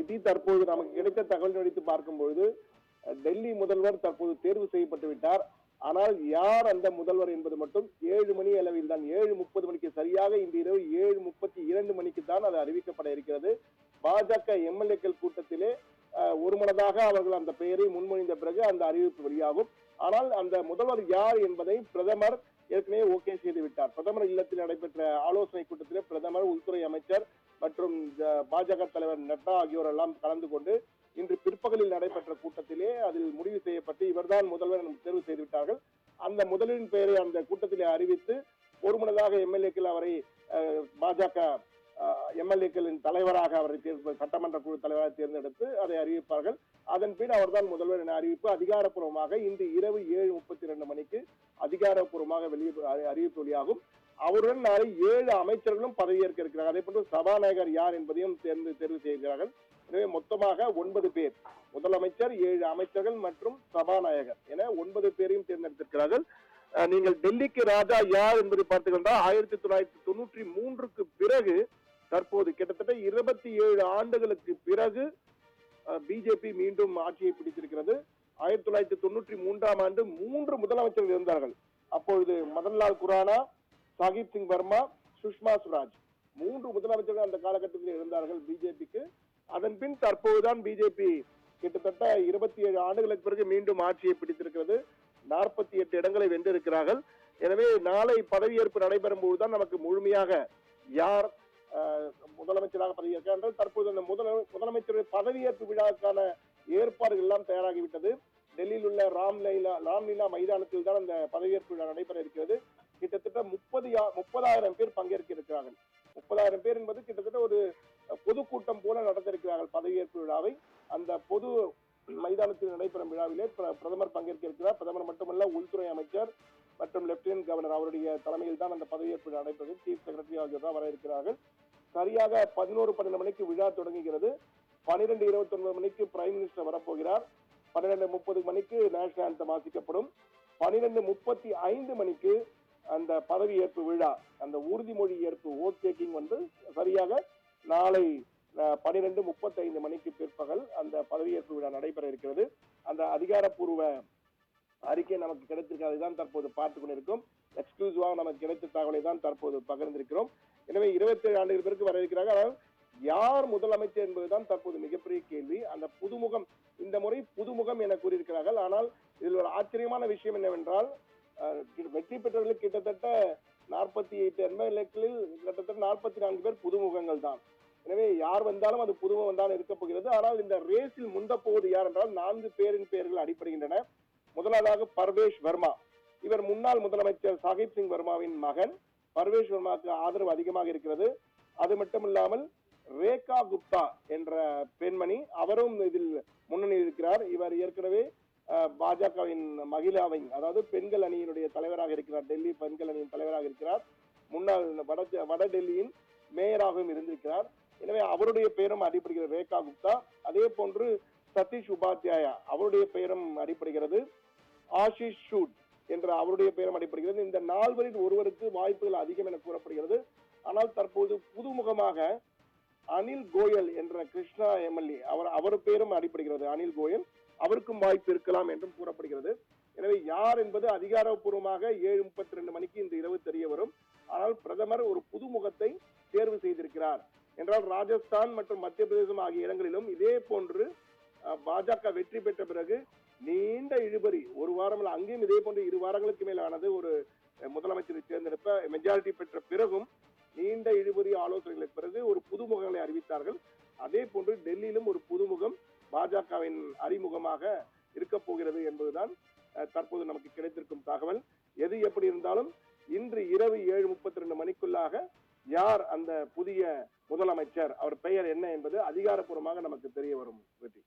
வெற்றி. தற்போது நமக்கு கிடைத்த தகவல் அடித்து பார்க்கும்பொழுது டெல்லி முதல்வர் தற்போது தேர்வு செய்யப்பட்டு விட்டார். ஆனால் யார் அந்த முதல்வர் என்பது மட்டும் 7 மணி அளவில் தான், 7:30 மணிக்கு சரியாக இன்று இரவு 7:32 மணிக்கு தான் அது அறிவிக்கப்பட இருக்கிறது. பாஜக எம்எல்ஏக்கள் கூட்டத்திலே ஒருமனதாக அவர்கள் அந்த பெயரை முன்மொழிந்த பிறகு அந்த அறிவிப்பு வெளியாகும். ஆனால் அந்த முதல்வர் யார் என்பதை பிரதமர் ஏற்கனவே ஓகே செய்து விட்டார். பிரதமர் இல்லத்தில் நடைபெற்ற ஆலோசனை கூட்டத்திலே பிரதமர், உள்துறை அமைச்சர் மற்றும் பாஜக தலைவர் நட்டா ஆகியோர் எல்லாம் கலந்து கொண்டு இன்று பிற்பகலில் நடைபெற்ற கூட்டத்திலே அதில் முடிவு செய்யப்பட்டு இவர்தான் முதல்வர் தேர்வு செய்து விட்டார்கள். அந்த முதல்வரின் பெயரை அந்த கூட்டத்திலே அறிவித்து ஒருமனதாக எம்எல்ஏக்கள் அவரை பாஜக எம்எல்ஏக்களின் தலைவராக அவரை சட்டமன்ற குழு தலைவராக தேர்ந்தெடுத்து அதை அறிவிப்பார்கள். அதன் பின் அவர்தான் முதல்வர் என அறிவிப்பு அதிகாரப்பூர்வமாக இன்று இரவு 7:32 மணிக்கு அதிகாரப்பூர்வமாக அறிவிப்பு வெளியாகும். அவருடன் நாளை 7 அமைச்சர்களும் பதவியேற்க இருக்கிறார்கள். அதே போன்று சபாநாயகர் யார் என்பதையும் தேர்வு செய்கிறார்கள். எனவே மொத்தமாக 9 பேர், முதலமைச்சர், 7 அமைச்சர்கள் மற்றும் சபாநாயகர் என 9 பேரையும் தேர்ந்தெடுத்திருக்கிறார்கள். நீங்கள் டெல்லிக்கு ராஜா யார் என்பதை பார்த்துக்கொண்டால் 1993க்கு பிறகு தற்போது கிட்டத்தட்ட 27 ஆண்டுகளுக்கு பிறகு பிஜேபி மீண்டும் ஆட்சியை பிடித்திருக்கிறது. 1993ஆம் ஆண்டு 3 முதலமைச்சர்கள் இருந்தார்கள். அப்பொழுது மதன்லால் குரானா, சாகிப் சிங் வர்மா, சுஷ்மா சுவராஜ் 3 முதலமைச்சர்கள் அந்த காலகட்டத்தில் இருந்தார்கள் பிஜேபிக்கு. அதன் பின் தற்போதுதான் பிஜேபி கிட்டத்தட்ட 27 ஆண்டுகளுக்கு பிறகு மீண்டும் ஆட்சியை பிடித்திருக்கிறது. 48 இடங்களை வென்றிருக்கிறார்கள். எனவே நாளை பதவியேற்பு நடைபெறும் போதுதான் நமக்கு முழுமையாக யார் முதலமைச்சராக பதவியேற்கிறார்கள். தற்போது அந்த முதலமைச்சருடைய பதவியேற்பு விழாவுக்கான ஏற்பாடுகள் எல்லாம் தயாராகிவிட்டது. டெல்லியில் உள்ள ராம்லீலா மைதானத்தில் தான் அந்த பதவியேற்பு விழா நடைபெற இருக்கிறது. கிட்டத்தட்ட 30,000 பேர் பங்கேற்க இருக்கிறார்கள். 30,000 பேர் என்பது கிட்டத்தட்ட ஒரு பொதுக்கூட்டம் போல நடத்திருக்கிறார்கள் பதவியேற்பு விழாவை. அந்த பொது மைதானத்தில் நடைபெறும் விழாவிலே பிரதமர் பங்கேற்க இருக்கிறார். பிரதமர் மட்டுமல்ல, உள்துறை அமைச்சர் மற்றும் லெப்டினன்ட் கவர்னர் அவருடைய தலைமையில் தான் அந்த பதவியேற்பு நடைபெறும். சீஃப் செக்ரட்டரி ஆகியோர் தான் வர இருக்கிறார்கள். சரியாக 11:12 மணிக்கு விழா தொடங்குகிறது. 12:29 மணிக்கு பிரைம் மினிஸ்டர் வரப்போகிறார். 12:30 மணிக்கு நேஷனல் ஆந்தம் வாசிக்கப்படும். 12:35 மணிக்கு அந்த பதவியேற்பு விழா, அந்த உறுதிமொழி ஏற்பு ஓட் டேக்கிங் சரியாக நாளை 12:35 மணிக்கு பிற்பகல் அந்த பதவியேற்பு விழா நடைபெற இருக்கிறது. அந்த அதிகாரப்பூர்வ அறிக்கை நமக்கு கிடைத்திருக்கிறது தான் தற்போது பார்த்துக் கொண்டிருக்கும். எக்ஸ்க்ளூசிவாக நமக்கு கிடைத்த தகவலை தான் தற்போது பகிர்ந்திருக்கிறோம். எனவே 27 ஆண்டுகள் பிறகு வர இருக்கிறார்கள். ஆனால் யார் முதலமைச்சர் என்பதுதான் தற்போது மிகப்பெரிய கேள்வி. அந்த புதுமுகம், இந்த முறை புதுமுகம் என கூறியிருக்கிறார்கள். ஆனால் இதில் ஒரு ஆச்சரியமான விஷயம் என்னவென்றால், வெற்றி பெற்றவர்களுக்கு கிட்டத்தட்ட 48 எம்எல்ஏக்களில் கிட்டத்தட்ட 44 பேர் புதுமுகங்கள் தான். எனவே யார் வந்தாலும் அது புதுமுகம் தான் இருக்க போகிறது. ஆனால் இந்த ரேஸில் முந்த போவது யார் என்றால் 4 பேரின் பெயர்கள் அடிபடுகின்றன. முதலாவதாக பர்வேஷ் வர்மா. இவர் முன்னாள் முதலமைச்சர் சாகிப் சிங் வர்மாவின் மகன். பர்வேஷ் வர்மாவுக்கு ஆதரவு அதிகமாக இருக்கிறது. அது மட்டுமில்லாமல் ரேகா குப்தா என்ற பெண்மணி, அவரும் இதில் முன்னணியில் இருக்கிறார். இவர் ஏற்கனவே பாஜகவின் மகிழா விங், அதாவது பெண்கள் அணியினுடைய தலைவராக இருக்கிறார். டெல்லி பெண்கள் அணியின் தலைவராக இருக்கிறார். முன்னாள் வட டெல்லியின் மேயராகவும் இருந்திருக்கிறார். எனவே அவருடைய பெயரும் அடிபடுகிறது, ரேகா குப்தா. அதே போன்று சதீஷ் உபாத்யாயா, அவருடைய பெயரும் அடிபடுகிறது. ஆஷிஷ் ஷூட் என்ற அவருடைய பெயரும் அடிபடுகிறது. இந்த 4 ஒருவருக்கு வாய்ப்புகள் அதிகம் என கூறப்படுகிறது. ஆனால் தற்போது புதுமுகமாக அனில் கோயல் என்ற கிருஷ்ணா எம்எல்ஏ, அவர் பெயரும் அடிபடுகிறது. அனில் கோயல், அவருக்கும் வாய்ப்பு இருக்கலாம் என்றும் கூறப்படுகிறது. எனவே யார் என்பது அதிகாரப்பூர்வமாக 7:32 மணிக்கு இந்த இரவு தெரிய வரும். ஆனால் பிரதமர் ஒரு புதுமுகத்தை தேர்வு செய்திருக்கிறார் என்றால் ராஜஸ்தான் மற்றும் மத்திய பிரதேசம் ஆகிய இடங்களிலும் இதே போன்று பாஜக வெற்றி பெற்ற பிறகு நீண்ட இழுபறி, ஒரு வாரம் அங்கேயும் இதே போன்று 2 வாரங்களுக்கு மேல் ஆனது. ஒரு முதலமைச்சரை தேர்ந்தெடுப்ப மெஜாரிட்டி பெற்ற பிறகும் நீண்ட இழுபறி ஆலோசனைகளுக்கு பிறகு ஒரு புதுமுகங்களை அறிவித்தார்கள். அதே போன்று டெல்லியிலும் ஒரு புதுமுகம் பாஜகவின் அறிமுகமாக இருக்க போகிறது என்பதுதான் தற்போது நமக்கு கிடைத்திருக்கும் தகவல். எது எப்படி இருந்தாலும் இன்று இரவு 7:32 மணிக்குள்ளாக யார் அந்த புதிய முதலமைச்சர், அவர் பெயர் என்ன என்பது அதிகாரப்பூர்வமாக நமக்கு தெரிய வரும். வெற்றி.